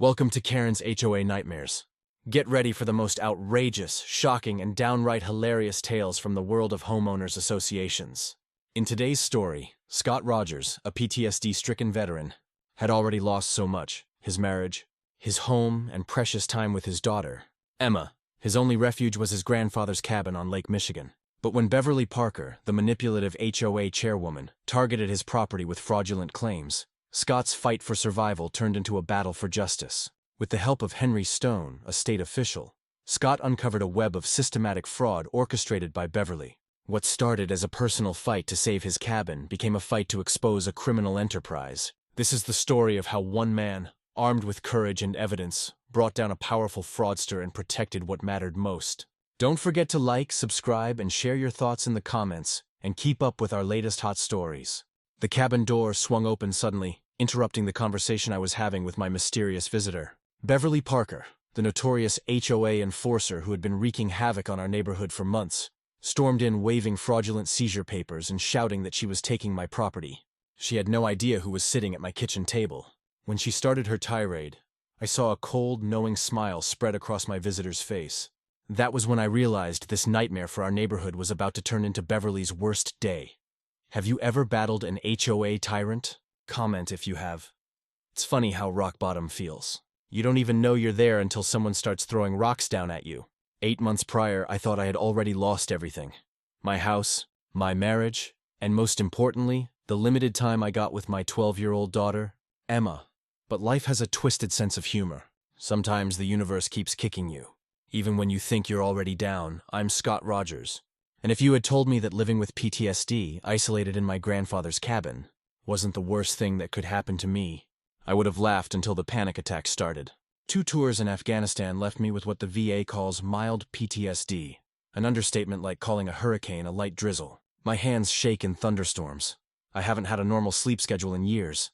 Welcome to Karen's HOA Nightmares. Get ready for the most outrageous, shocking, and downright hilarious tales from the world of homeowners associations. In today's story, Scott Rogers, a PTSD-stricken veteran, had already lost so much: his marriage, his home, and precious time with his daughter, Emma. His only refuge was his grandfather's cabin on Lake Michigan. But when Beverly Parker, the manipulative HOA chairwoman, targeted his property with fraudulent claims, Scott's fight for survival turned into a battle for justice. With the help of Henry Stone, a state official, Scott uncovered a web of systematic fraud orchestrated by Beverly. What started as a personal fight to save his cabin became a fight to expose a criminal enterprise. This is the story of how one man, armed with courage and evidence, brought down a powerful fraudster and protected what mattered most. Don't forget to like, subscribe, and share your thoughts in the comments, and keep up with our latest hot stories. The cabin door swung open suddenly, interrupting the conversation I was having with my mysterious visitor. Beverly Parker, the notorious HOA enforcer who had been wreaking havoc on our neighborhood for months, stormed in waving fraudulent seizure papers and shouting that she was taking my property. She had no idea who was sitting at my kitchen table. When she started her tirade, I saw a cold, knowing smile spread across my visitor's face. That was when I realized this nightmare for our neighborhood was about to turn into Beverly's worst day. Have you ever battled an HOA tyrant? Comment if you have. It's funny how rock bottom feels. You don't even know you're there until someone starts throwing rocks down at you. 8 months prior, I thought I had already lost everything. My house, my marriage, and most importantly, the limited time I got with my 12-year-old daughter, Emma. But life has a twisted sense of humor. Sometimes the universe keeps kicking you. Even when you think you're already down. I'm Scott Rogers. And if you had told me that living with PTSD, isolated in my grandfather's cabin, wasn't the worst thing that could happen to me, I would have laughed until the panic attack started. 2 tours in Afghanistan left me with what the VA calls mild PTSD, an understatement like calling a hurricane a light drizzle. My hands shake in thunderstorms. I haven't had a normal sleep schedule in years,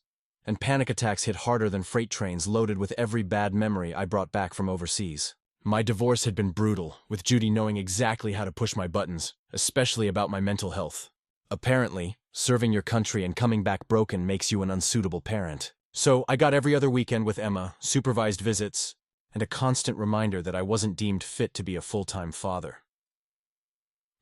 and panic attacks hit harder than freight trains loaded with every bad memory I brought back from overseas. My divorce had been brutal, with Judy knowing exactly how to push my buttons, especially about my mental health. Apparently, serving your country and coming back broken makes you an unsuitable parent. So I got every other weekend with Emma, supervised visits, and a constant reminder that I wasn't deemed fit to be a full-time father.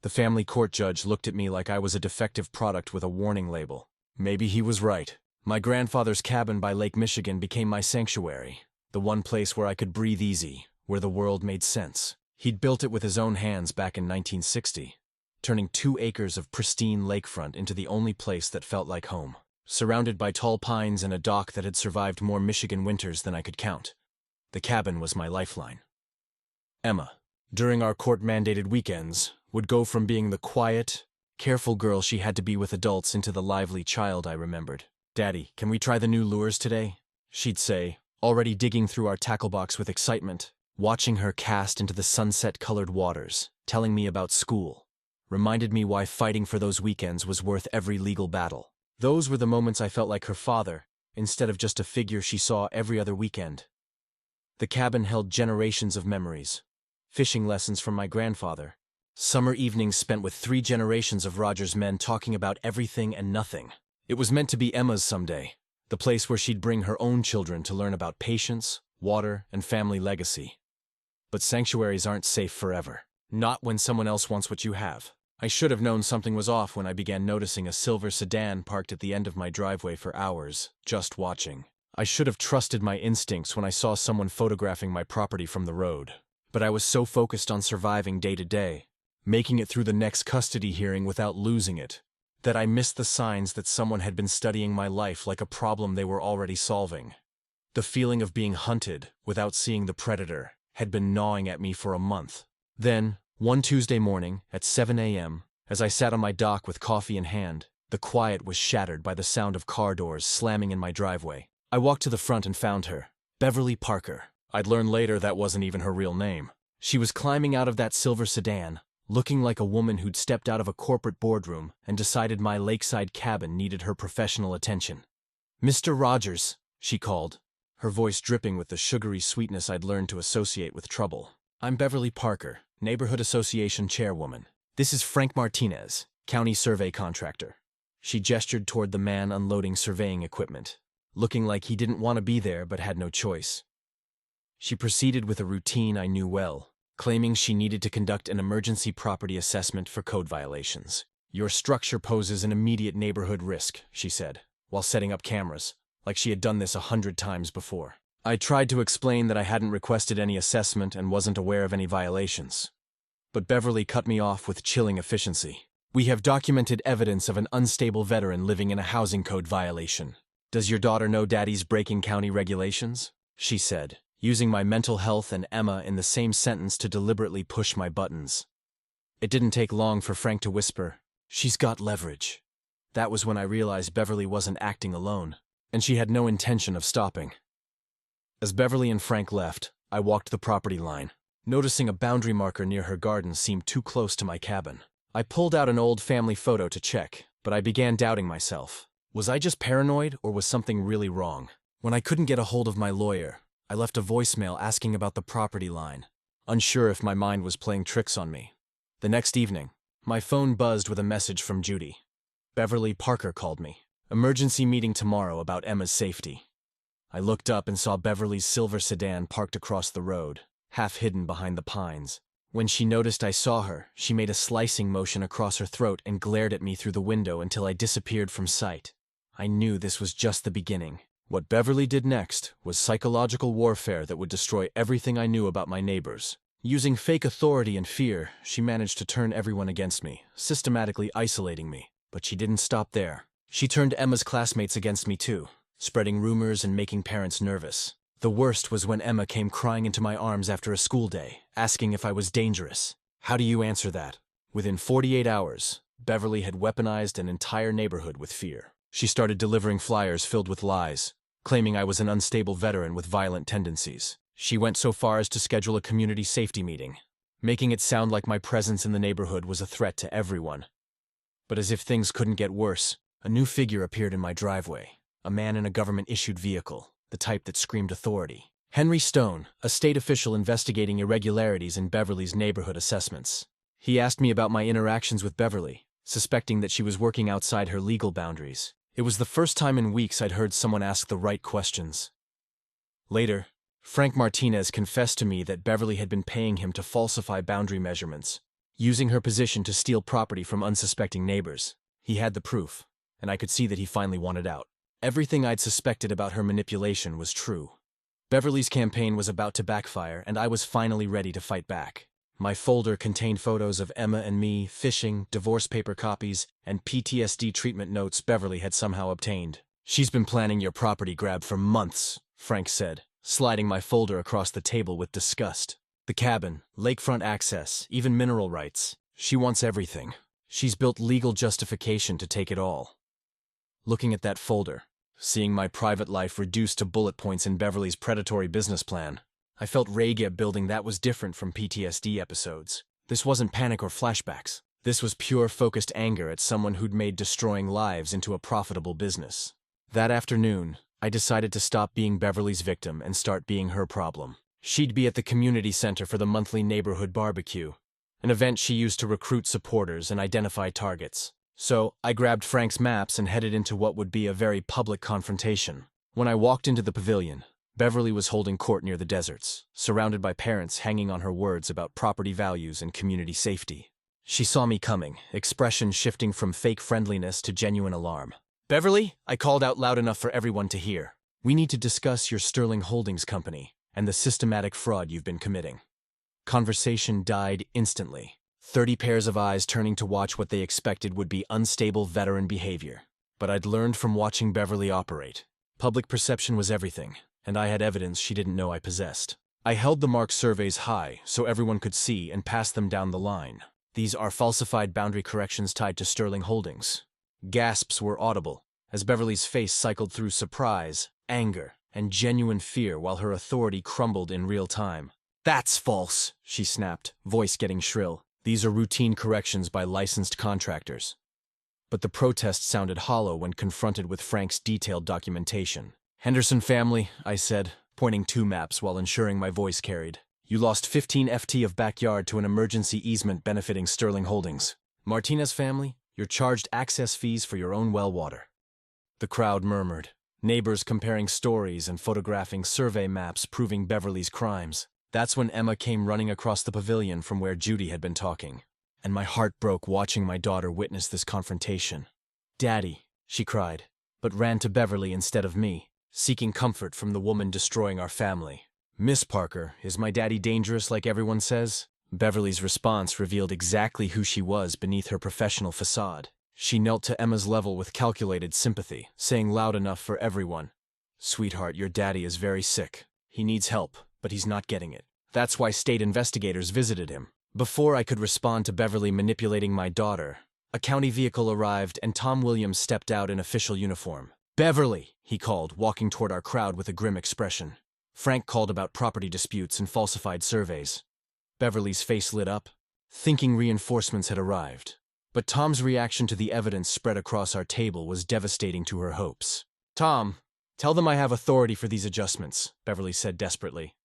The family court judge looked at me like I was a defective product with a warning label. Maybe he was right. My grandfather's cabin by Lake Michigan became my sanctuary, the one place where I could breathe easy, where the world made sense. He'd built it with his own hands back in 1960, turning 2 acres of pristine lakefront into the only place that felt like home. Surrounded by tall pines and a dock that had survived more Michigan winters than I could count, the cabin was my lifeline. Emma, during our court-mandated weekends, would go from being the quiet, careful girl she had to be with adults into the lively child I remembered. "Daddy, can we try the new lures today?" she'd say, already digging through our tackle box with excitement. Watching her cast into the sunset-colored waters, telling me about school, reminded me why fighting for those weekends was worth every legal battle. Those were the moments I felt like her father, instead of just a figure she saw every other weekend. The cabin held generations of memories. Fishing lessons from my grandfather. Summer evenings spent with 3 generations of Rogers men talking about everything and nothing. It was meant to be Emma's someday, the place where she'd bring her own children to learn about patience, water, and family legacy. But sanctuaries aren't safe forever. Not when someone else wants what you have. I should have known something was off when I began noticing a silver sedan parked at the end of my driveway for hours, just watching. I should have trusted my instincts when I saw someone photographing my property from the road. But I was so focused on surviving day to day, making it through the next custody hearing without losing it, that I missed the signs that someone had been studying my life like a problem they were already solving. The feeling of being hunted without seeing the predator had been gnawing at me for a month. Then, one Tuesday morning, at 7 a.m., as I sat on my dock with coffee in hand, the quiet was shattered by the sound of car doors slamming in my driveway. I walked to the front and found her. Beverly Parker. I'd learn later that wasn't even her real name. She was climbing out of that silver sedan, looking like a woman who'd stepped out of a corporate boardroom and decided my lakeside cabin needed her professional attention. "Mr. Rogers," she called, her voice dripping with the sugary sweetness I'd learned to associate with trouble. "I'm Beverly Parker, Neighborhood Association chairwoman. This is Frank Martinez, county survey contractor." She gestured toward the man unloading surveying equipment, looking like he didn't want to be there but had no choice. She proceeded with a routine I knew well, claiming she needed to conduct an emergency property assessment for code violations. "Your structure poses an immediate neighborhood risk," she said, while setting up cameras, like she had done this 100 times before. I tried to explain that I hadn't requested any assessment and wasn't aware of any violations. But Beverly cut me off with chilling efficiency. "We have documented evidence of an unstable veteran living in a housing code violation. Does your daughter know Daddy's breaking county regulations?" she said, using my mental health and Emma in the same sentence to deliberately push my buttons. It didn't take long for Frank to whisper, "She's got leverage." That was when I realized Beverly wasn't acting alone, and she had no intention of stopping. As Beverly and Frank left, I walked the property line, noticing a boundary marker near her garden seemed too close to my cabin. I pulled out an old family photo to check, but I began doubting myself. Was I just paranoid, or was something really wrong? When I couldn't get a hold of my lawyer, I left a voicemail asking about the property line, unsure if my mind was playing tricks on me. The next evening, my phone buzzed with a message from Judy. "Beverly Parker called me. Emergency meeting tomorrow about Emma's safety." I looked up and saw Beverly's silver sedan parked across the road, half hidden behind the pines. When she noticed I saw her, she made a slicing motion across her throat and glared at me through the window until I disappeared from sight. I knew this was just the beginning. What Beverly did next was psychological warfare that would destroy everything I knew about my neighbors. Using fake authority and fear, she managed to turn everyone against me, systematically isolating me. But she didn't stop there. She turned Emma's classmates against me too, spreading rumors and making parents nervous. The worst was when Emma came crying into my arms after a school day, asking if I was dangerous. How do you answer that? Within 48 hours, Beverly had weaponized an entire neighborhood with fear. She started delivering flyers filled with lies, claiming I was an unstable veteran with violent tendencies. She went so far as to schedule a community safety meeting, making it sound like my presence in the neighborhood was a threat to everyone. But as if things couldn't get worse, a new figure appeared in my driveway, a man in a government-issued vehicle, the type that screamed authority. Henry Stone, a state official investigating irregularities in Beverly's neighborhood assessments. He asked me about my interactions with Beverly, suspecting that she was working outside her legal boundaries. It was the first time in weeks I'd heard someone ask the right questions. Later, Frank Martinez confessed to me that Beverly had been paying him to falsify boundary measurements, using her position to steal property from unsuspecting neighbors. He had the proof, and I could see that he finally wanted out. Everything I'd suspected about her manipulation was true. Beverly's campaign was about to backfire, and I was finally ready to fight back. My folder contained photos of Emma and me, fishing, divorce paper copies, and PTSD treatment notes Beverly had somehow obtained. "She's been planning your property grab for months," Frank said, sliding my folder across the table with disgust. "The cabin, lakefront access, even mineral rights. She wants everything. She's built legal justification to take it all." Looking at that folder, seeing my private life reduced to bullet points in Beverly's predatory business plan, I felt rage building that was different from PTSD episodes. This wasn't panic or flashbacks. This was pure focused anger at someone who'd made destroying lives into a profitable business. That afternoon, I decided to stop being Beverly's victim and start being her problem. She'd be at the community center for the monthly neighborhood barbecue, an event she used to recruit supporters and identify targets. So, I grabbed Frank's maps and headed into what would be a very public confrontation. When I walked into the pavilion, Beverly was holding court near the deserts, surrounded by parents hanging on her words about property values and community safety. She saw me coming, expression shifting from fake friendliness to genuine alarm. "Beverly," I called out loud enough for everyone to hear, "we need to discuss your Sterling Holdings Company and the systematic fraud you've been committing." Conversation died instantly, 30 pairs of eyes turning to watch what they expected would be unstable veteran behavior. But I'd learned from watching Beverly operate. Public perception was everything, and I had evidence she didn't know I possessed. I held the marked surveys high so everyone could see and pass them down the line. "These are falsified boundary corrections tied to Sterling Holdings." Gasps were audible as Beverly's face cycled through surprise, anger, and genuine fear while her authority crumbled in real time. "That's false," she snapped, voice getting shrill. "These are routine corrections by licensed contractors." But the protest sounded hollow when confronted with Frank's detailed documentation. "Henderson family," I said, pointing 2 maps while ensuring my voice carried. "You lost 15 FT of backyard to an emergency easement benefiting Sterling Holdings. Martinez family, you're charged access fees for your own well water." The crowd murmured. Neighbors comparing stories and photographing survey maps proving Beverly's crimes. That's when Emma came running across the pavilion from where Judy had been talking. And my heart broke watching my daughter witness this confrontation. "Daddy," she cried, but ran to Beverly instead of me, seeking comfort from the woman destroying our family. "Miss Parker, is my daddy dangerous like everyone says?" Beverly's response revealed exactly who she was beneath her professional facade. She knelt to Emma's level with calculated sympathy, saying loud enough for everyone, "Sweetheart, your daddy is very sick. He needs help, but he's not getting it. That's why state investigators visited him." Before I could respond to Beverly manipulating my daughter, a county vehicle arrived and Tom Williams stepped out in official uniform. "Beverly," he called, walking toward our crowd with a grim expression. Frank called about property disputes and falsified surveys. Beverly's face lit up, thinking reinforcements had arrived. But Tom's reaction to the evidence spread across our table was devastating to her hopes. "Tom, tell them I have authority for these adjustments," Beverly said desperately.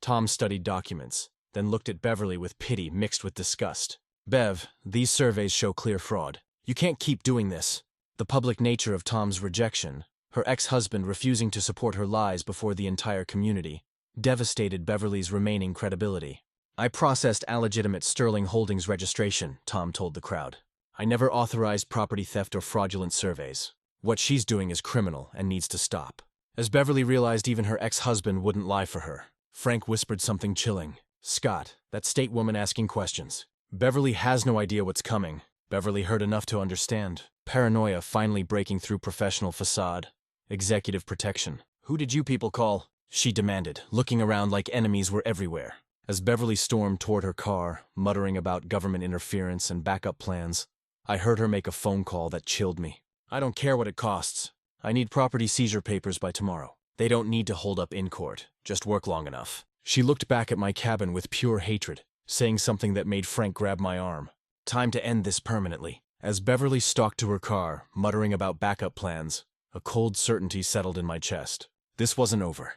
Tom studied documents, then looked at Beverly with pity mixed with disgust. "Bev, these surveys show clear fraud. You can't keep doing this." The public nature of Tom's rejection, her ex-husband refusing to support her lies before the entire community, devastated Beverly's remaining credibility. "I processed illegitimate Sterling Holdings registration," Tom told the crowd. "I never authorized property theft or fraudulent surveys. What she's doing is criminal and needs to stop." As Beverly realized even her ex-husband wouldn't lie for her, Frank whispered something chilling. "Scott, that state woman asking questions. Beverly has no idea what's coming." Beverly heard enough to understand. Paranoia finally breaking through professional facade. "Executive protection. Who did you people call?" she demanded, looking around like enemies were everywhere. As Beverly stormed toward her car, muttering about government interference and backup plans, I heard her make a phone call that chilled me. "I don't care what it costs. I need property seizure papers by tomorrow. They don't need to hold up in court, just work long enough." She looked back at my cabin with pure hatred, saying something that made Frank grab my arm. "Time to end this permanently." As Beverly stalked to her car, muttering about backup plans, a cold certainty settled in my chest. This wasn't over.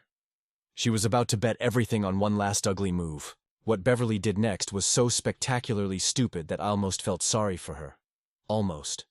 She was about to bet everything on one last ugly move. What Beverly did next was so spectacularly stupid that I almost felt sorry for her. Almost.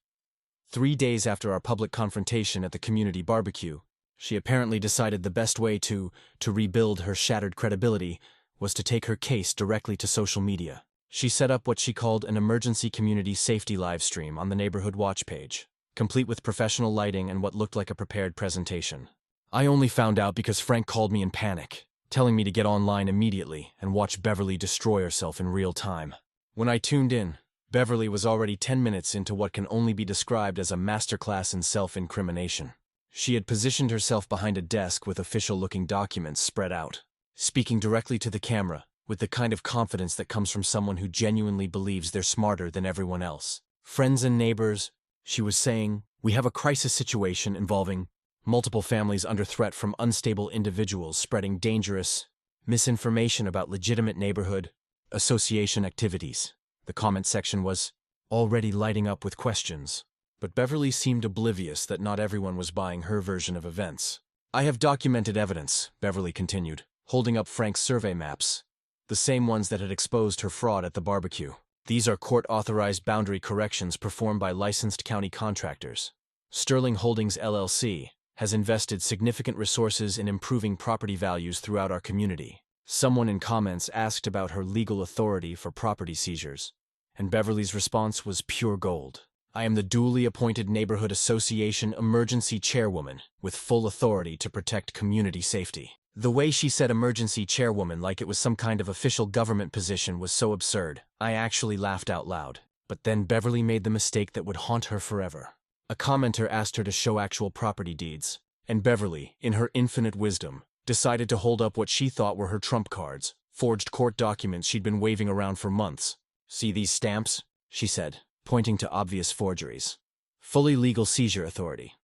3 days after our public confrontation at the community barbecue, she apparently decided the best way to rebuild her shattered credibility was to take her case directly to social media. She set up what she called an emergency community safety live stream on the neighborhood watch page, complete with professional lighting and what looked like a prepared presentation. I only found out because Frank called me in panic, telling me to get online immediately and watch Beverly destroy herself in real time. When I tuned in, Beverly was already 10 minutes into what can only be described as a masterclass in self-incrimination. She had positioned herself behind a desk with official-looking documents spread out, speaking directly to the camera with the kind of confidence that comes from someone who genuinely believes they're smarter than everyone else. "Friends and neighbors," she was saying, "we have a crisis situation involving multiple families under threat from unstable individuals spreading dangerous misinformation about legitimate neighborhood association activities." The comment section was already lighting up with questions, but Beverly seemed oblivious that not everyone was buying her version of events. "I have documented evidence," Beverly continued, holding up Frank's survey maps, the same ones that had exposed her fraud at the barbecue. "These are court-authorized boundary corrections performed by licensed county contractors. Sterling Holdings LLC has invested significant resources in improving property values throughout our community." Someone in comments asked about her legal authority for property seizures, and Beverly's response was pure gold. "I am the duly appointed Neighborhood Association Emergency Chairwoman with full authority to protect community safety." The way she said emergency chairwoman like it was some kind of official government position was so absurd, I actually laughed out loud. But then Beverly made the mistake that would haunt her forever. A commenter asked her to show actual property deeds, and Beverly, in her infinite wisdom, decided to hold up what she thought were her trump cards, forged court documents she'd been waving around for months. "See these stamps?" she said, pointing to obvious forgeries. "Fully legal seizure authority."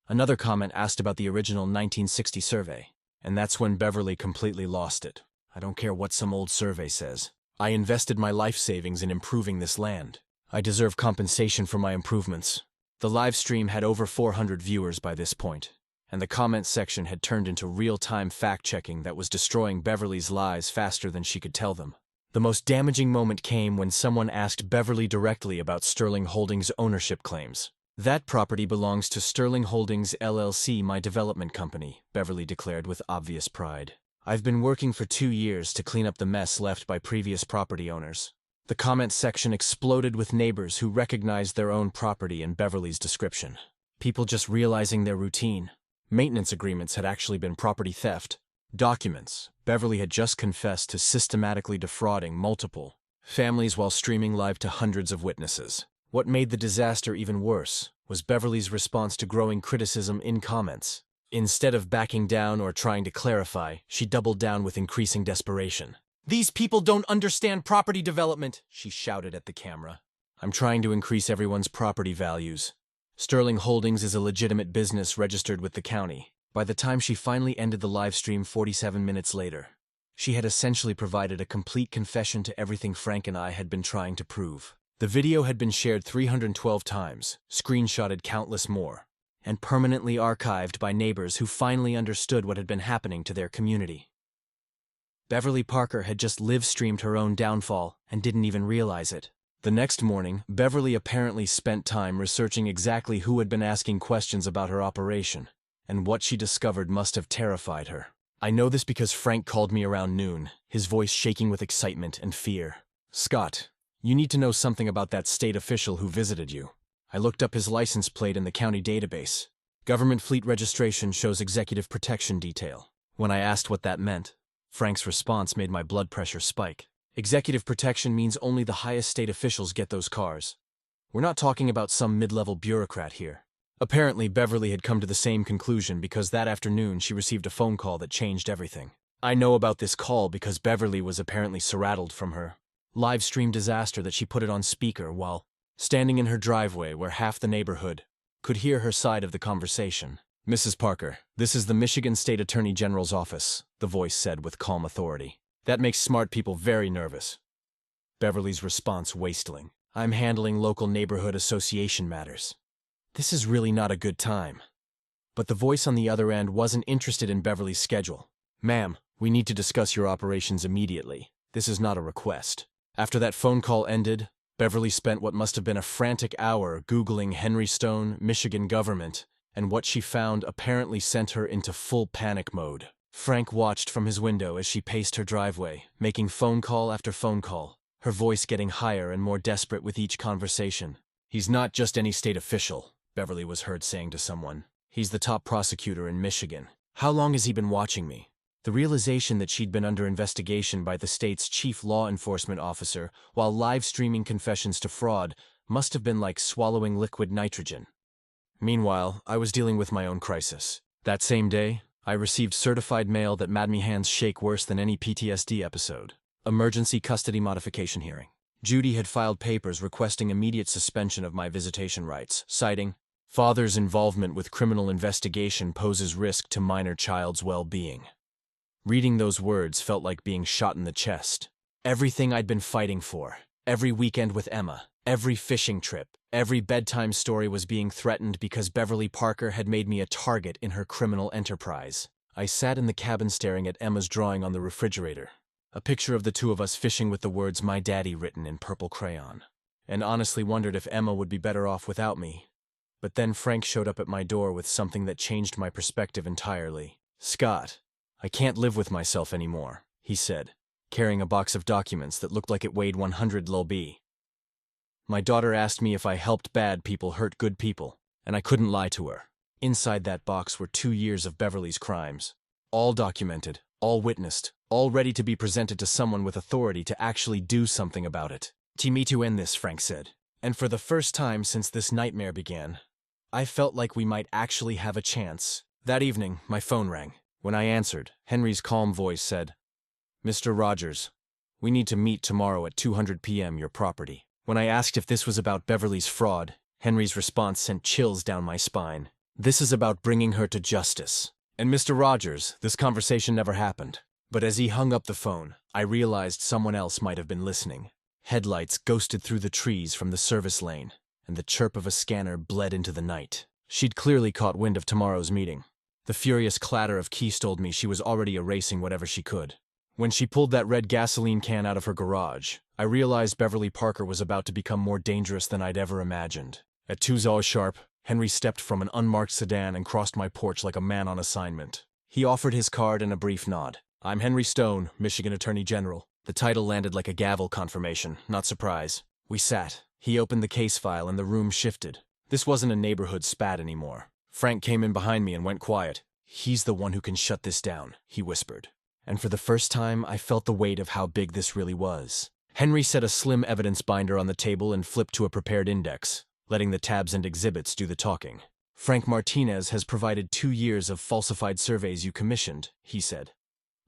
Another comment asked about the original 1960 survey, and that's when Beverly completely lost it. "I don't care what some old survey says. I invested my life savings in improving this land. I deserve compensation for my improvements." The live stream had over 400 viewers by this point, and the comments section had turned into real-time fact-checking that was destroying Beverly's lies faster than she could tell them. The most damaging moment came when someone asked Beverly directly about Sterling Holdings' ownership claims. That property belongs to Sterling Holdings LLC, my development company, Beverly declared with obvious pride. I've been working for 2 years to clean up the mess left by previous property owners. The comment section exploded with neighbors who recognized their own property in Beverly's description. People just realizing their routine. Maintenance agreements had actually been property theft. Documents. Beverly had just confessed to systematically defrauding multiple families while streaming live to hundreds of witnesses. What made the disaster even worse was Beverly's response to growing criticism in comments. Instead of backing down or trying to clarify, she doubled down with increasing desperation. "These people don't understand property development," she shouted at the camera. "I'm trying to increase everyone's property values. Sterling Holdings is a legitimate business registered with the county." By the time she finally ended the live stream 47 minutes later, she had essentially provided a complete confession to everything Frank and I had been trying to prove. The video had been shared 312 times, screenshotted countless more, and permanently archived by neighbors who finally understood what had been happening to their community. Beverly Parker had just live-streamed her own downfall and didn't even realize it. The next morning, Beverly apparently spent time researching exactly who had been asking questions about her operation, and what she discovered must have terrified her. "I know this because Frank called me around noon, his voice shaking with excitement and fear. Scott, you need to know something about that state official who visited you. I looked up his license plate in the county database. Government fleet registration shows executive protection detail." When I asked what that meant, Frank's response made my blood pressure spike. "Executive protection means only the highest state officials get those cars. We're not talking about some mid-level bureaucrat here." Apparently, Beverly had come to the same conclusion because that afternoon she received a phone call that changed everything. I know about this call because Beverly was apparently rattled from her live stream disaster that she put it on speaker while standing in her driveway where half the neighborhood could hear her side of the conversation. "Mrs. Parker, this is the Michigan State Attorney General's office," the voice said with calm authority. "That makes smart people very nervous." Beverly's response wasteling. "I'm handling local neighborhood association matters. This is really not a good time." But the voice on the other end wasn't interested in Beverly's schedule. "Ma'am, we need to discuss your operations immediately. This is not a request." After that phone call ended, Beverly spent what must have been a frantic hour Googling Henry Stone, Michigan government, and what she found apparently sent her into full panic mode. Frank watched from his window as she paced her driveway, making phone call after phone call, her voice getting higher and more desperate with each conversation. "He's not just any state official," Beverly was heard saying to someone. "He's the top prosecutor in Michigan. How long has he been watching me?" The realization that she'd been under investigation by the state's chief law enforcement officer while live streaming confessions to fraud must have been like swallowing liquid nitrogen. Meanwhile, I was dealing with my own crisis. That same day, I received certified mail that made me hands shake worse than any PTSD episode. Emergency custody modification hearing. Judy had filed papers requesting immediate suspension of my visitation rights, citing, "Father's involvement with criminal investigation poses risk to minor child's well-being." Reading those words felt like being shot in the chest. Everything I'd been fighting for, every weekend with Emma, every fishing trip, every bedtime story was being threatened because Beverly Parker had made me a target in her criminal enterprise. I sat in the cabin staring at Emma's drawing on the refrigerator, a picture of the two of us fishing with the words "My Daddy" written in purple crayon, and honestly wondered if Emma would be better off without me. But then Frank showed up at my door with something that changed my perspective entirely. "Scott, I can't live with myself anymore," he said, carrying a box of documents that looked like it weighed 100 lb. "My daughter asked me if I helped bad people hurt good people, and I couldn't lie to her." Inside that box were 2 years of Beverly's crimes, all documented, all witnessed, all ready to be presented to someone with authority to actually do something about it. "Me to end this," Frank said. And for the first time since this nightmare began, I felt like we might actually have a chance. That evening, my phone rang. When I answered, Henry's calm voice said, "Mr. Rogers, we need to meet tomorrow at 200 p.m. your property." When I asked if this was about Beverly's fraud, Henry's response sent chills down my spine. "This is about bringing her to justice. And Mr. Rogers, this conversation never happened." But as he hung up the phone, I realized someone else might have been listening. Headlights ghosted through the trees from the service lane, and the chirp of a scanner bled into the night. She'd clearly caught wind of tomorrow's meeting. The furious clatter of keys told me she was already erasing whatever she could. When she pulled that red gasoline can out of her garage, I realized Beverly Parker was about to become more dangerous than I'd ever imagined. At 2 hours sharp, Henry stepped from an unmarked sedan and crossed my porch like a man on assignment. He offered his card and a brief nod. "I'm Henry Stone, Michigan Attorney General." The title landed like a gavel confirmation, not surprise. We sat. He opened the case file and the room shifted. This wasn't a neighborhood spat anymore. Frank came in behind me and went quiet. "He's the one who can shut this down," he whispered. And for the first time, I felt the weight of how big this really was. Henry set a slim evidence binder on the table and flipped to a prepared index, letting the tabs and exhibits do the talking. "Frank Martinez has provided 2 years of falsified surveys you commissioned," he said,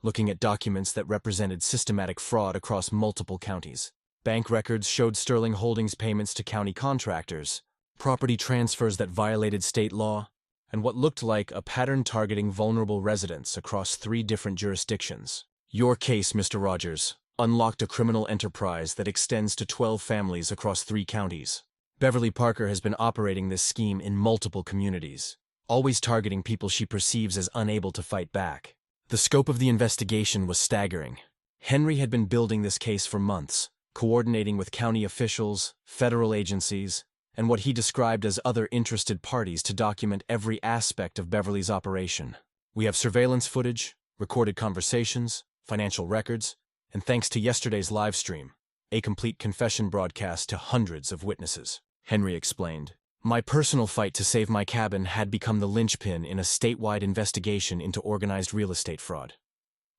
looking at documents that represented systematic fraud across multiple counties. Bank records showed Sterling Holdings payments to county contractors, property transfers that violated state law, and what looked like a pattern targeting vulnerable residents across 3 different jurisdictions. Your case, Mr. Rogers, unlocked a criminal enterprise that extends to 12 families across 3 counties. Beverly Parker has been operating this scheme in multiple communities, always targeting people she perceives as unable to fight back. The scope of the investigation was staggering. Henry had been building this case for months, coordinating with county officials, federal agencies, and what he described as other interested parties to document every aspect of Beverly's operation. We have surveillance footage, recorded conversations, financial records, and thanks to yesterday's live stream, a complete confession broadcast to hundreds of witnesses. Henry explained, "My personal fight to save my cabin had become the linchpin in a statewide investigation into organized real estate fraud.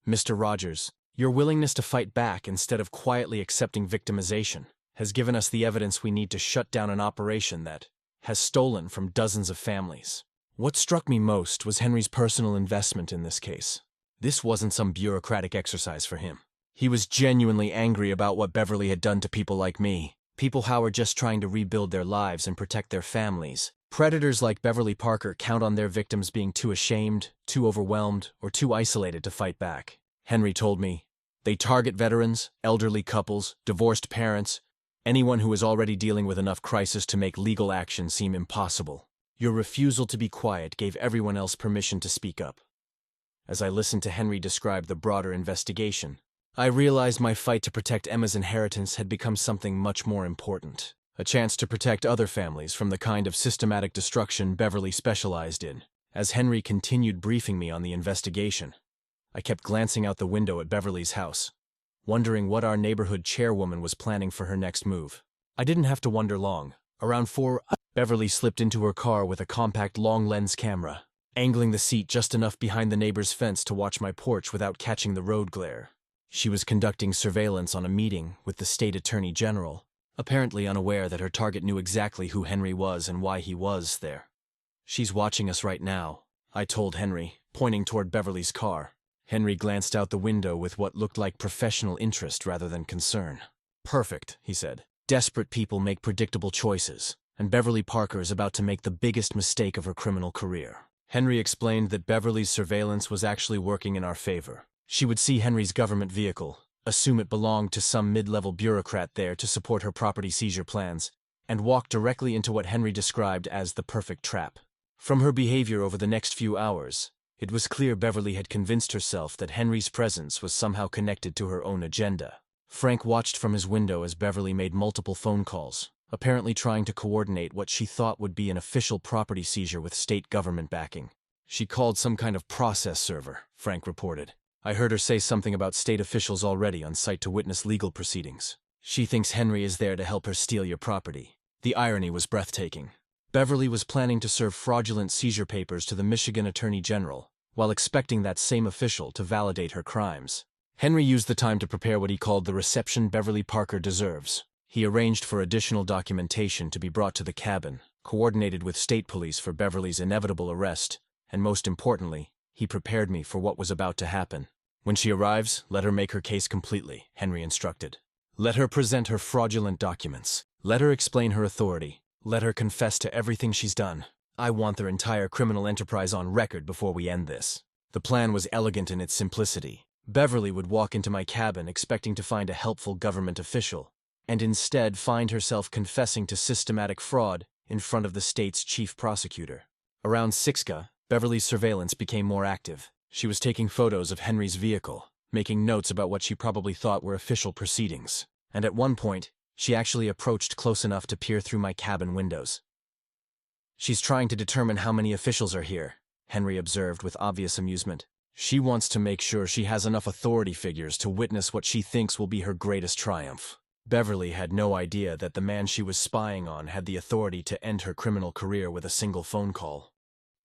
Mr. Rogers, your willingness to fight back instead of quietly accepting victimization has given us the evidence we need to shut down an operation that has stolen from dozens of families." What struck me most was Henry's personal investment in this case. This wasn't some bureaucratic exercise for him. He was genuinely angry about what Beverly had done to people like me, people who were just trying to rebuild their lives and protect their families. Predators like Beverly Parker count on their victims being too ashamed, too overwhelmed, or too isolated to fight back. Henry told me, "They target veterans, elderly couples, divorced parents, anyone who is already dealing with enough crisis to make legal action seem impossible. Your refusal to be quiet gave everyone else permission to speak up." As I listened to Henry describe the broader investigation, I realized my fight to protect Emma's inheritance had become something much more important. A chance to protect other families from the kind of systematic destruction Beverly specialized in. As Henry continued briefing me on the investigation, I kept glancing out the window at Beverly's house, wondering what our neighborhood chairwoman was planning for her next move. I didn't have to wonder long. Around 4, Beverly slipped into her car with a compact long-lens camera, angling the seat just enough behind the neighbor's fence to watch my porch without catching the road glare. She was conducting surveillance on a meeting with the state attorney general, apparently unaware that her target knew exactly who Henry was and why he was there. "She's watching us right now," I told Henry, pointing toward Beverly's car. Henry glanced out the window with what looked like professional interest rather than concern. "Perfect," he said. "Desperate people make predictable choices, and Beverly Parker is about to make the biggest mistake of her criminal career." Henry explained that Beverly's surveillance was actually working in our favor. She would see Henry's government vehicle, assume it belonged to some mid-level bureaucrat there to support her property seizure plans, and walk directly into what Henry described as the perfect trap. From her behavior over the next few hours, it was clear Beverly had convinced herself that Henry's presence was somehow connected to her own agenda. Frank watched from his window as Beverly made multiple phone calls, apparently trying to coordinate what she thought would be an official property seizure with state government backing. "She called some kind of process server," Frank reported. "I heard her say something about state officials already on site to witness legal proceedings. She thinks Henry is there to help her steal your property." The irony was breathtaking. Beverly was planning to serve fraudulent seizure papers to the Michigan Attorney General, while expecting that same official to validate her crimes. Henry used the time to prepare what he called the reception Beverly Parker deserves. He arranged for additional documentation to be brought to the cabin, coordinated with state police for Beverly's inevitable arrest, and most importantly, he prepared me for what was about to happen. "When she arrives, let her make her case completely," Henry instructed. "Let her present her fraudulent documents. Let her explain her authority. Let her confess to everything she's done. I want their entire criminal enterprise on record before we end this." The plan was elegant in its simplicity. Beverly would walk into my cabin expecting to find a helpful government official, and instead find herself confessing to systematic fraud in front of the state's chief prosecutor. Around 6 Beverly's surveillance became more active. She was taking photos of Henry's vehicle, making notes about what she probably thought were official proceedings, and at one point, she actually approached close enough to peer through my cabin windows. She's trying to determine how many officials are here, Henry observed with obvious amusement. She wants to make sure she has enough authority figures to witness what she thinks will be her greatest triumph. Beverly had no idea that the man she was spying on had the authority to end her criminal career with a single phone call.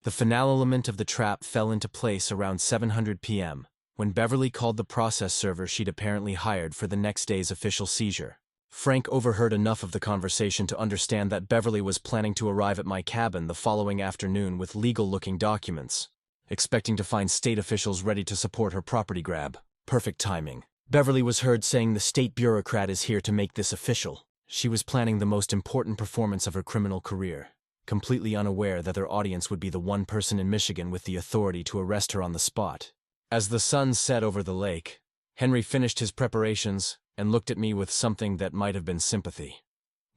The finale element of the trap fell into place around 7:00 p.m., when Beverly called the process server she'd apparently hired for the next day's official seizure. Frank overheard enough of the conversation to understand that Beverly was planning to arrive at my cabin the following afternoon with legal-looking documents, expecting to find state officials ready to support her property grab. Perfect timing. Beverly was heard saying the state bureaucrat is here to make this official. She was planning the most important performance of her criminal career, completely unaware that their audience would be the one person in Michigan with the authority to arrest her on the spot. As the sun set over the lake, Henry finished his preparations and looked at me with something that might have been sympathy.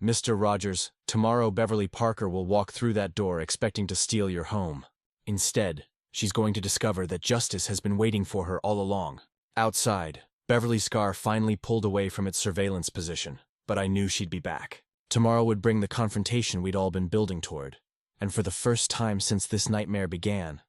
"Mr. Rogers, tomorrow Beverly Parker will walk through that door expecting to steal your home. Instead, she's going to discover that justice has been waiting for her all along." Outside, Beverly's car finally pulled away from its surveillance position, but I knew she'd be back. Tomorrow would bring the confrontation we'd all been building toward, and for the first time since this nightmare began,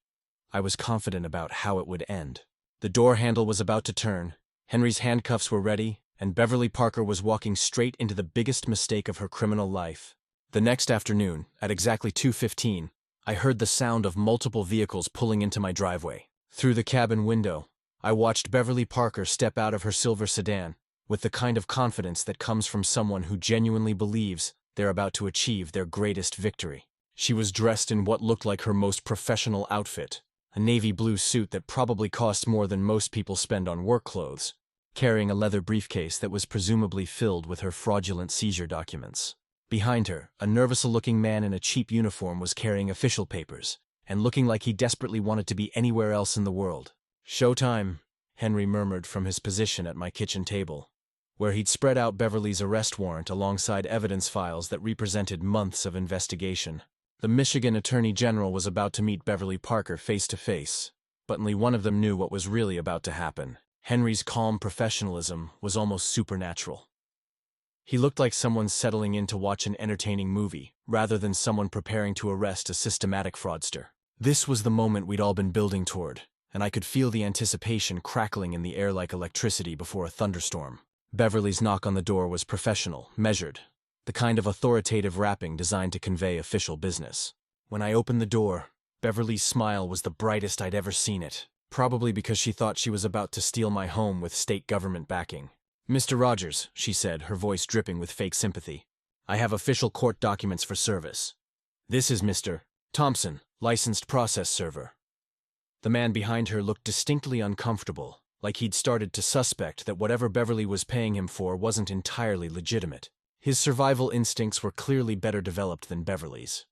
I was confident about how it would end. The door handle was about to turn, Henry's handcuffs were ready, and Beverly Parker was walking straight into the biggest mistake of her criminal life. The next afternoon, at exactly 2:15, I heard the sound of multiple vehicles pulling into my driveway. Through the cabin window, I watched Beverly Parker step out of her silver sedan, with the kind of confidence that comes from someone who genuinely believes they're about to achieve their greatest victory. She was dressed in what looked like her most professional outfit, a navy blue suit that probably cost more than most people spend on work clothes, carrying a leather briefcase that was presumably filled with her fraudulent seizure documents. Behind her, a nervous-looking man in a cheap uniform was carrying official papers, and looking like he desperately wanted to be anywhere else in the world. "Showtime," Henry murmured from his position at my kitchen table, where he'd spread out Beverly's arrest warrant alongside evidence files that represented months of investigation. The Michigan Attorney General was about to meet Beverly Parker face to face, but only one of them knew what was really about to happen. Henry's calm professionalism was almost supernatural. He looked like someone settling in to watch an entertaining movie, rather than someone preparing to arrest a systematic fraudster. This was the moment we'd all been building toward, and I could feel the anticipation crackling in the air like electricity before a thunderstorm. Beverly's knock on the door was professional, measured, the kind of authoritative rapping designed to convey official business. When I opened the door, Beverly's smile was the brightest I'd ever seen it, probably because she thought she was about to steal my home with state government backing. "Mr. Rogers," she said, her voice dripping with fake sympathy, "I have official court documents for service. This is Mr. Thompson, licensed process server." The man behind her looked distinctly uncomfortable, like he'd started to suspect that whatever Beverly was paying him for wasn't entirely legitimate. His survival instincts were clearly better developed than Beverly's.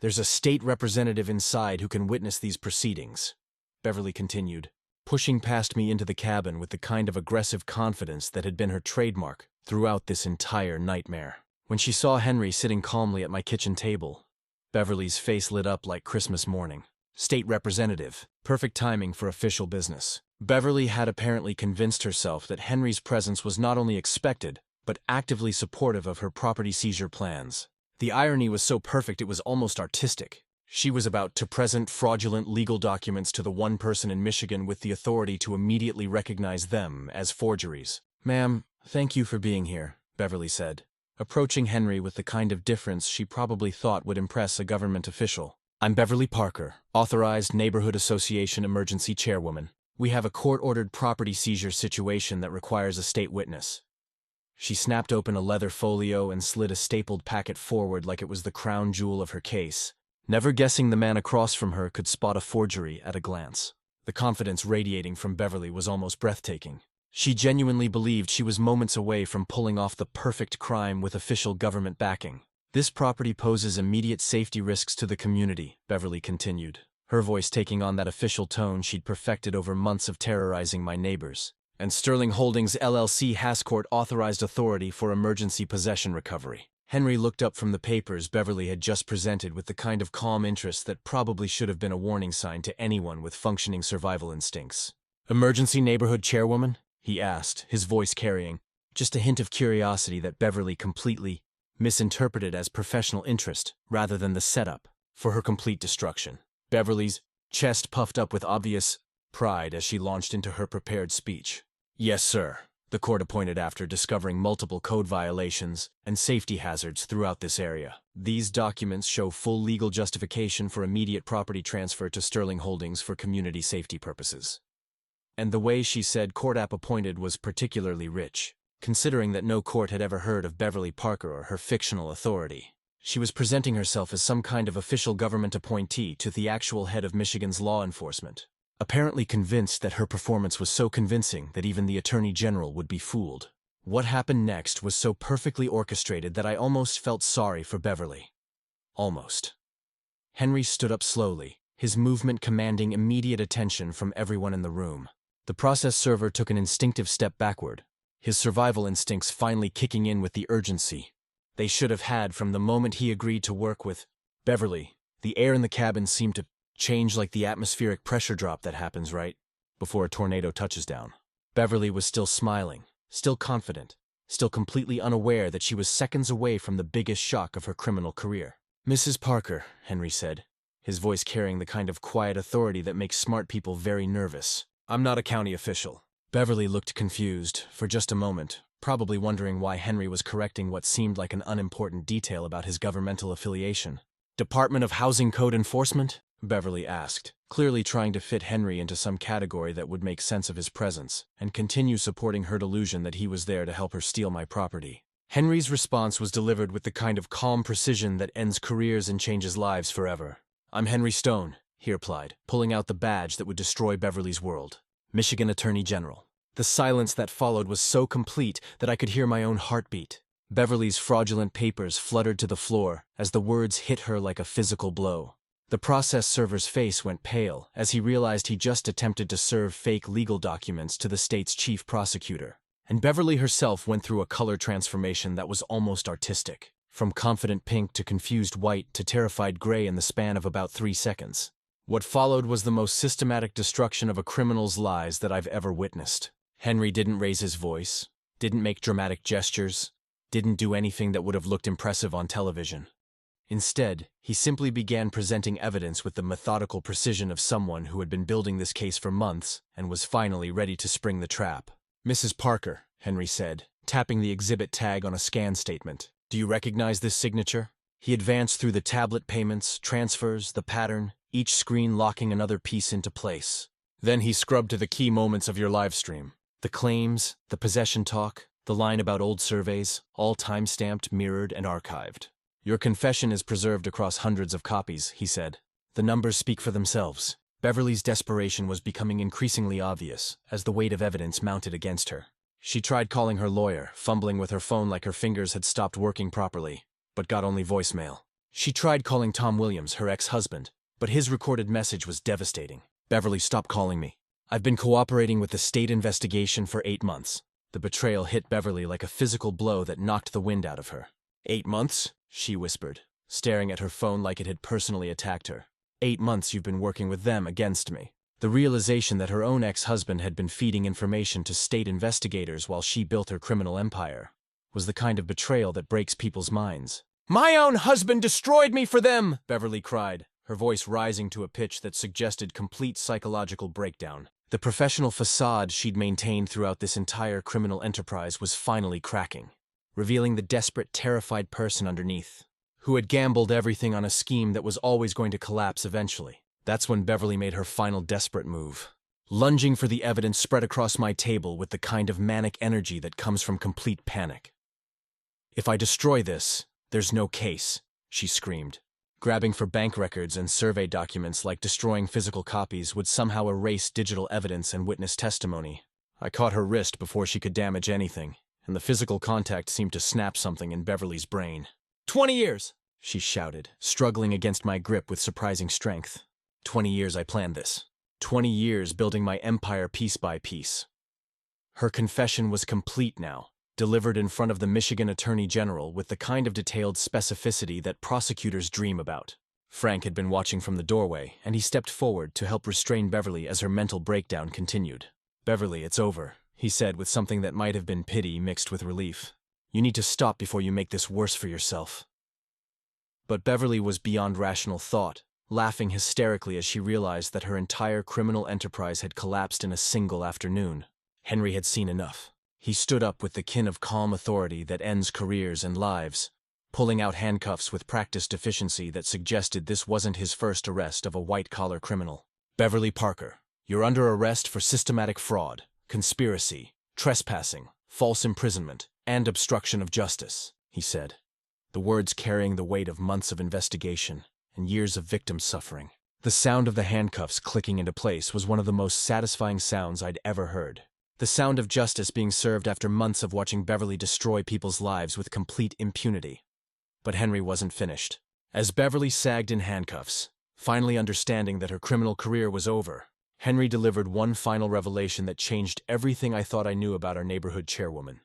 "There's a state representative inside who can witness these proceedings," Beverly continued, pushing past me into the cabin with the kind of aggressive confidence that had been her trademark throughout this entire nightmare. When she saw Henry sitting calmly at my kitchen table, Beverly's face lit up like Christmas morning. State representative. Perfect timing for official business. Beverly had apparently convinced herself that Henry's presence was not only expected, but actively supportive of her property seizure plans. The irony was so perfect it was almost artistic. She was about to present fraudulent legal documents to the one person in Michigan with the authority to immediately recognize them as forgeries. "Ma'am, thank you for being here," Beverly said, approaching Henry with the kind of difference she probably thought would impress a government official. "I'm Beverly Parker, authorized Neighborhood Association emergency chairwoman. We have a court-ordered property seizure situation that requires a state witness." She snapped open a leather folio and slid a stapled packet forward like it was the crown jewel of her case, never guessing the man across from her could spot a forgery at a glance. The confidence radiating from Beverly was almost breathtaking. She genuinely believed she was moments away from pulling off the perfect crime with official government backing. "This property poses immediate safety risks to the community," Beverly continued, her voice taking on that official tone she'd perfected over months of terrorizing my neighbors. "And Sterling Holdings LLC has court-authorized authority for emergency possession recovery." Henry looked up from the papers Beverly had just presented with the kind of calm interest that probably should have been a warning sign to anyone with functioning survival instincts. "Emergency neighborhood chairwoman?" he asked, his voice carrying just a hint of curiosity that Beverly completely misinterpreted as professional interest rather than the setup for her complete destruction. Beverly's chest puffed up with obvious pride as she launched into her prepared speech. "Yes, sir," the court appointed after discovering multiple code violations and safety hazards throughout this area. These documents show full legal justification for immediate property transfer to Sterling Holdings for community safety purposes. And the way she said court app appointed was particularly rich, considering that no court had ever heard of Beverly Parker or her fictional authority. She was presenting herself as some kind of official government appointee to the actual head of Michigan's law enforcement, apparently convinced that her performance was so convincing that even the Attorney General would be fooled. What happened next was so perfectly orchestrated that I almost felt sorry for Beverly. Almost. Henry stood up slowly, his movement commanding immediate attention from everyone in the room. The process server took an instinctive step backward, his survival instincts finally kicking in with the urgency they should have had from the moment he agreed to work with Beverly. The air in the cabin seemed to change like the atmospheric pressure drop that happens right before a tornado touches down. Beverly was still smiling, still confident, still completely unaware that she was seconds away from the biggest shock of her criminal career. "Mrs. Parker," Henry said, his voice carrying the kind of quiet authority that makes smart people very nervous. "I'm not a county official." Beverly looked confused for just a moment, probably wondering why Henry was correcting what seemed like an unimportant detail about his governmental affiliation. "Department of Housing Code Enforcement?" Beverly asked, clearly trying to fit Henry into some category that would make sense of his presence, and continue supporting her delusion that he was there to help her steal my property. Henry's response was delivered with the kind of calm precision that ends careers and changes lives forever. "I'm Henry Stone," he replied, pulling out the badge that would destroy Beverly's world. "Michigan Attorney General." The silence that followed was so complete that I could hear my own heartbeat. Beverly's fraudulent papers fluttered to the floor as the words hit her like a physical blow. The process server's face went pale as he realized he just attempted to serve fake legal documents to the state's chief prosecutor. And Beverly herself went through a color transformation that was almost artistic, from confident pink to confused white to terrified gray in the span of about 3 seconds. What followed was the most systematic destruction of a criminal's lies that I've ever witnessed. Henry didn't raise his voice, didn't make dramatic gestures, didn't do anything that would have looked impressive on television. Instead, he simply began presenting evidence with the methodical precision of someone who had been building this case for months and was finally ready to spring the trap. "Mrs. Parker," Henry said, tapping the exhibit tag on a scan statement. "Do you recognize this signature?" He advanced through the tablet payments, transfers, the pattern, each screen locking another piece into place. Then he scrubbed to the key moments of your live stream. The claims, the possession talk, the line about old surveys, all time-stamped, mirrored, and archived. "Your confession is preserved across hundreds of copies," he said. The numbers speak for themselves. Beverly's desperation was becoming increasingly obvious as the weight of evidence mounted against her. She tried calling her lawyer, fumbling with her phone like her fingers had stopped working properly, but got only voicemail. She tried calling Tom Williams, her ex-husband, but his recorded message was devastating. "Beverly, stop calling me. I've been cooperating with the state investigation for 8 months. The betrayal hit Beverly like a physical blow that knocked the wind out of her. 8 months? She whispered, staring at her phone like it had personally attacked her. 8 months you've been working with them against me. The realization that her own ex-husband had been feeding information to state investigators while she built her criminal empire was the kind of betrayal that breaks people's minds. "My own husband destroyed me for them!" Beverly cried, her voice rising to a pitch that suggested complete psychological breakdown. The professional facade she'd maintained throughout this entire criminal enterprise was finally cracking, revealing the desperate, terrified person underneath, who had gambled everything on a scheme that was always going to collapse eventually. That's when Beverly made her final desperate move, lunging for the evidence spread across my table with the kind of manic energy that comes from complete panic. "If I destroy this, there's no case," she screamed, grabbing for bank records and survey documents like destroying physical copies would somehow erase digital evidence and witness testimony. I caught her wrist before she could damage anything, and the physical contact seemed to snap something in Beverly's brain. 20 years, she shouted, struggling against my grip with surprising strength. 20 years I planned this. 20 years building my empire piece by piece. Her confession was complete now, delivered in front of the Michigan Attorney General with the kind of detailed specificity that prosecutors dream about. Frank had been watching from the doorway, and he stepped forward to help restrain Beverly as her mental breakdown continued. "Beverly, it's over," he said with something that might have been pity mixed with relief. You need to stop before you make this worse for yourself." But Beverly was beyond rational thought, laughing hysterically as she realized that her entire criminal enterprise had collapsed in a single afternoon. Henry had seen enough. He stood up with the kin of calm authority that ends careers and lives, pulling out handcuffs with practiced efficiency that suggested this wasn't his first arrest of a white-collar criminal. "Beverly Parker, you're under arrest for systematic fraud, conspiracy, trespassing, false imprisonment, and obstruction of justice," he said, the words carrying the weight of months of investigation and years of victim suffering. The sound of the handcuffs clicking into place was one of the most satisfying sounds I'd ever heard. The sound of justice being served after months of watching Beverly destroy people's lives with complete impunity. But Henry wasn't finished. As Beverly sagged in handcuffs, finally understanding that her criminal career was over, Henry delivered one final revelation that changed everything I thought I knew about our neighborhood chairwoman.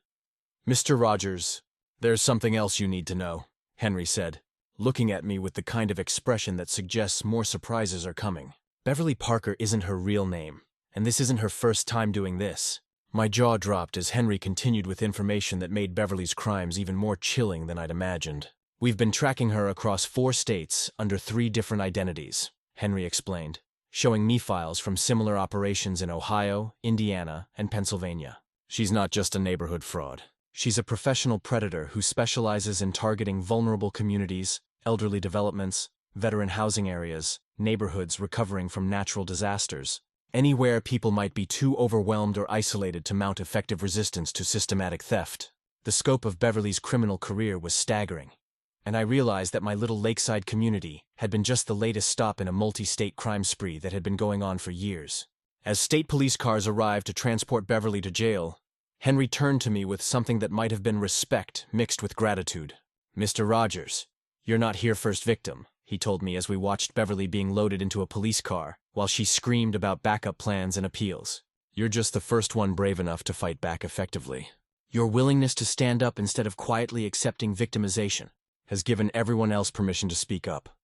"Mr. Rogers, there's something else you need to know," Henry said, looking at me with the kind of expression that suggests more surprises are coming. "Beverly Parker isn't her real name, and this isn't her first time doing this." My jaw dropped as Henry continued with information that made Beverly's crimes even more chilling than I'd imagined. "We've been tracking her across 4 states under 3 different identities," Henry explained, showing me files from similar operations in Ohio, Indiana, and Pennsylvania. "She's not just a neighborhood fraud. She's a professional predator who specializes in targeting vulnerable communities, elderly developments, veteran housing areas, neighborhoods recovering from natural disasters, anywhere people might be too overwhelmed or isolated to mount effective resistance to systematic theft." The scope of Beverly's criminal career was staggering, and I realized that my little lakeside community had been just the latest stop in a multi-state crime spree that had been going on for years. As state police cars arrived to transport Beverly to jail, Henry turned to me with something that might have been respect mixed with gratitude. "Mr. Rogers, you're not here first victim," he told me as we watched Beverly being loaded into a police car while she screamed about backup plans and appeals. "You're just the first one brave enough to fight back effectively. Your willingness to stand up instead of quietly accepting victimization has given everyone else permission to speak up."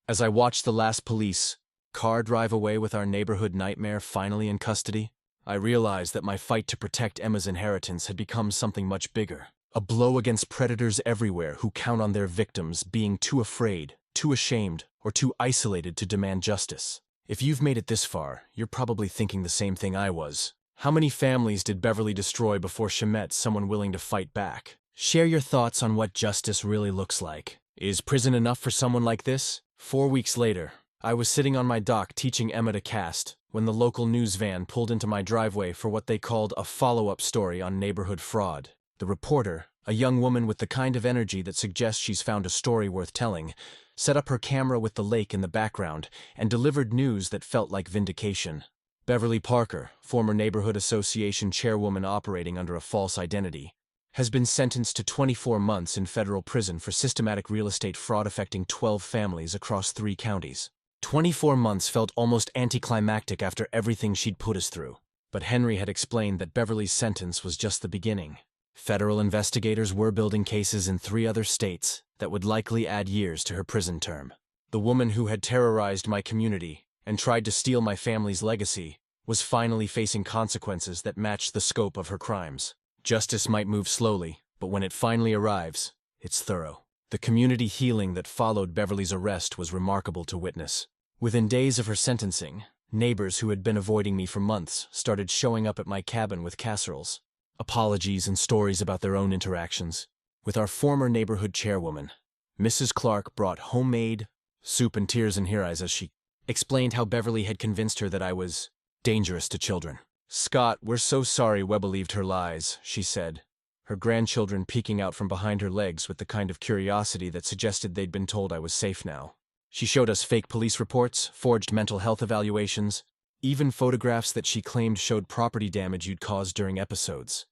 As I watched the last police car drive away with our neighborhood nightmare finally in custody, I realized that my fight to protect Emma's inheritance had become something much bigger. A blow against predators everywhere who count on their victims being too afraid, too ashamed, or too isolated to demand justice. If you've made it this far, you're probably thinking the same thing I was. How many families did Beverly destroy before she met someone willing to fight back? Share your thoughts on what justice really looks like. Is prison enough for someone like this? 4 weeks later, I was sitting on my dock teaching Emma to cast when the local news van pulled into my driveway for what they called a follow-up story on neighborhood fraud. The reporter, a young woman with the kind of energy that suggests she's found a story worth telling, set up her camera with the lake in the background and delivered news that felt like vindication. Beverly Parker, former neighborhood association chairwoman operating under a false identity, has been sentenced to 24 months in federal prison for systematic real estate fraud affecting 12 families across 3 counties. 24 months felt almost anticlimactic after everything she'd put us through. But Henry had explained that Beverly's sentence was just the beginning. Federal investigators were building cases in 3 other states that would likely add years to her prison term. The woman who had terrorized my community and tried to steal my family's legacy was finally facing consequences that matched the scope of her crimes. Justice might move slowly, but when it finally arrives, it's thorough. The community healing that followed Beverly's arrest was remarkable to witness. Within days of her sentencing, neighbors who had been avoiding me for months started showing up at my cabin with casseroles, apologies and stories about their own interactions. With our former neighborhood chairwoman, Mrs. Clark brought homemade soup and tears in her eyes as she explained how Beverly had convinced her that I was dangerous to children. "Scott, we're so sorry we believed her lies," she said, her grandchildren peeking out from behind her legs with the kind of curiosity that suggested they'd been told I was safe now. She showed us fake police reports, forged mental health evaluations, even photographs that she claimed showed property damage you'd caused during episodes.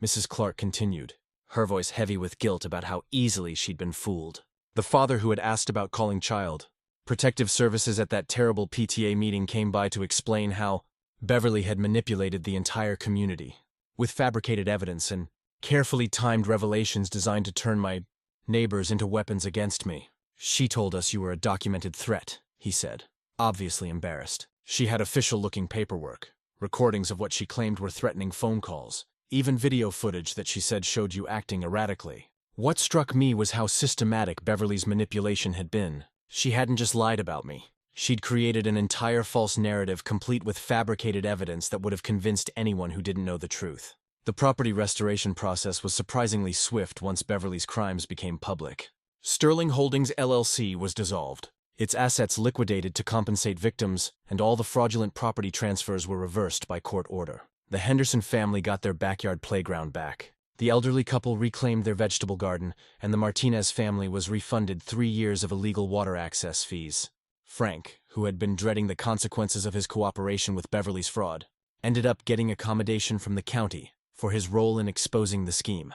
Mrs. Clark continued, her voice heavy with guilt about how easily she'd been fooled. The father who had asked about calling child protective services at that terrible PTA meeting came by to explain how Beverly had manipulated the entire community with fabricated evidence and carefully timed revelations designed to turn my neighbors into weapons against me. "She told us you were a documented threat," he said, obviously embarrassed. "She had official-looking paperwork, recordings of what she claimed were threatening phone calls, even video footage that she said showed you acting erratically. What struck me was how systematic Beverly's manipulation had been. She hadn't just lied about me. She'd created an entire false narrative complete with fabricated evidence that would have convinced anyone who didn't know the truth. The property restoration process was surprisingly swift once Beverly's crimes became public. Sterling Holdings LLC was dissolved, its assets liquidated to compensate victims, and all the fraudulent property transfers were reversed by court order. The Henderson family got their backyard playground back. The elderly couple reclaimed their vegetable garden, and the Martinez family was refunded 3 years of illegal water access fees. Frank, who had been dreading the consequences of his cooperation with Beverly's fraud, ended up getting accommodation from the county for his role in exposing the scheme.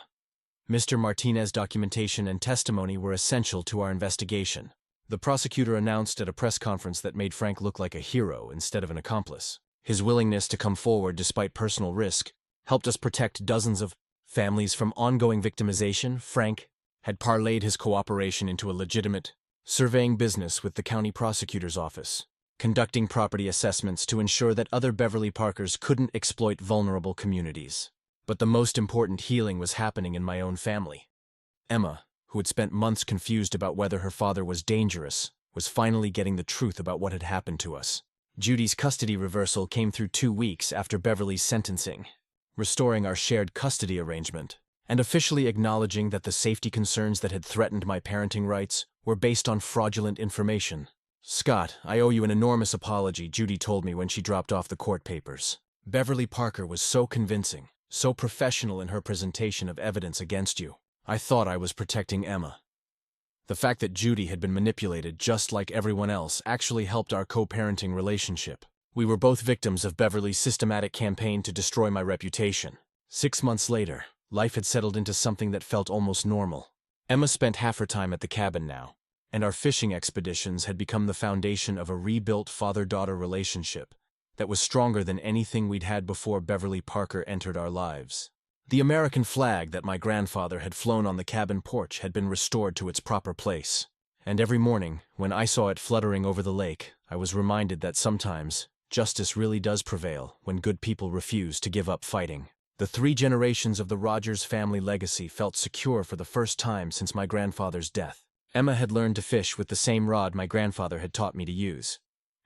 Mr. Martinez's documentation and testimony were essential to our investigation. The prosecutor announced at a press conference that made Frank look like a hero instead of an accomplice. His willingness to come forward despite personal risk helped us protect dozens of families from ongoing victimization. Frank had parlayed his cooperation into a legitimate surveying business with the county prosecutor's office, conducting property assessments to ensure that other Beverly Parkers couldn't exploit vulnerable communities. But the most important healing was happening in my own family. Emma, who had spent months confused about whether her father was dangerous, was finally getting the truth about what had happened to us. Judy's custody reversal came through 2 weeks after Beverly's sentencing, restoring our shared custody arrangement, and officially acknowledging that the safety concerns that had threatened my parenting rights were based on fraudulent information. "Scott, I owe you an enormous apology," Judy told me when she dropped off the court papers. "Beverly Parker was so convincing, so professional in her presentation of evidence against you. I thought I was protecting Emma." The fact that Judy had been manipulated just like everyone else actually helped our co-parenting relationship. We were both victims of Beverly's systematic campaign to destroy my reputation. 6 months later, life had settled into something that felt almost normal. Emma spent half her time at the cabin now, and our fishing expeditions had become the foundation of a rebuilt father-daughter relationship that was stronger than anything we'd had before Beverly Parker entered our lives. The American flag that my grandfather had flown on the cabin porch had been restored to its proper place, and every morning, when I saw it fluttering over the lake, I was reminded that sometimes justice really does prevail when good people refuse to give up fighting. The 3 generations of the Rogers family legacy felt secure for the first time since my grandfather's death. Emma had learned to fish with the same rod my grandfather had taught me to use,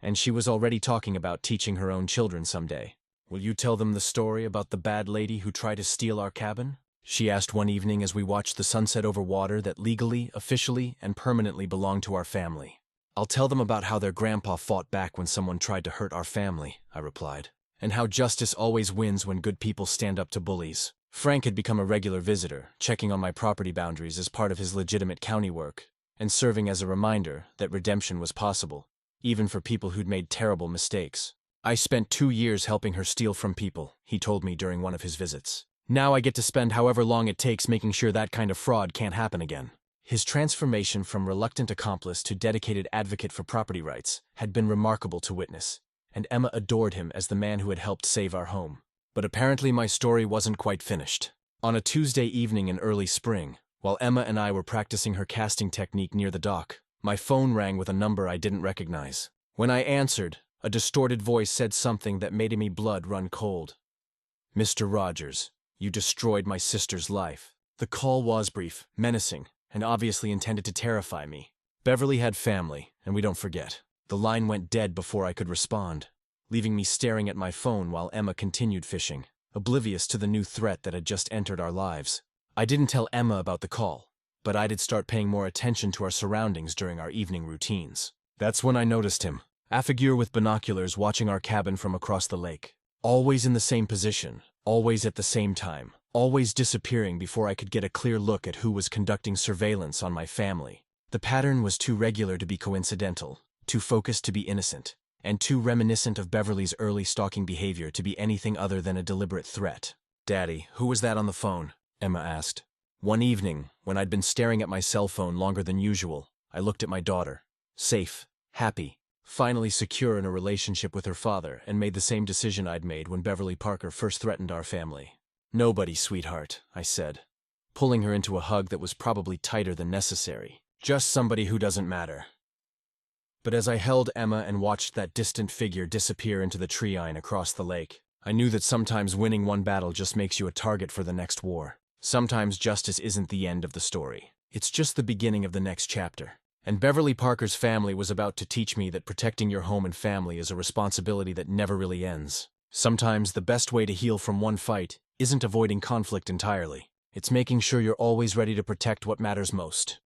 and she was already talking about teaching her own children someday. "Will you tell them the story about the bad lady who tried to steal our cabin?" she asked one evening as we watched the sunset over water that legally, officially, and permanently belonged to our family. "I'll tell them about how their grandpa fought back when someone tried to hurt our family," I replied, "and how justice always wins when good people stand up to bullies." Frank had become a regular visitor, checking on my property boundaries as part of his legitimate county work, and serving as a reminder that redemption was possible, even for people who'd made terrible mistakes. "I spent 2 years helping her steal from people," he told me during one of his visits. "Now I get to spend however long it takes making sure that kind of fraud can't happen again." His transformation from reluctant accomplice to dedicated advocate for property rights had been remarkable to witness, and Emma adored him as the man who had helped save our home. But apparently my story wasn't quite finished. On a Tuesday evening in early spring, while Emma and I were practicing her casting technique near the dock, my phone rang with a number I didn't recognize. When I answered, a distorted voice said something that made me blood run cold. "Mr. Rogers, you destroyed my sister's life." The call was brief, menacing, and obviously intended to terrify me. Beverly had family, and we don't forget. The line went dead before I could respond, leaving me staring at my phone while Emma continued fishing, oblivious to the new threat that had just entered our lives. I didn't tell Emma about the call, but I did start paying more attention to our surroundings during our evening routines. That's when I noticed him, a figure with binoculars watching our cabin from across the lake. Always in the same position, always at the same time, always disappearing before I could get a clear look at who was conducting surveillance on my family. The pattern was too regular to be coincidental, too focused to be innocent, and too reminiscent of Beverly's early stalking behavior to be anything other than a deliberate threat. "Daddy, who was that on the phone?" Emma asked. One evening, when I'd been staring at my cell phone longer than usual, I looked at my daughter, safe, happy, finally secure in a relationship with her father, and made the same decision I'd made when Beverly Parker first threatened our family. "Nobody, sweetheart," I said, pulling her into a hug that was probably tighter than necessary. "Just somebody who doesn't matter." But as I held Emma and watched that distant figure disappear into the tree line across the lake, I knew that sometimes winning one battle just makes you a target for the next war. Sometimes justice isn't the end of the story. It's just the beginning of the next chapter. And Beverly Parker's family was about to teach me that protecting your home and family is a responsibility that never really ends. Sometimes the best way to heal from one fight isn't avoiding conflict entirely. It's making sure you're always ready to protect what matters most.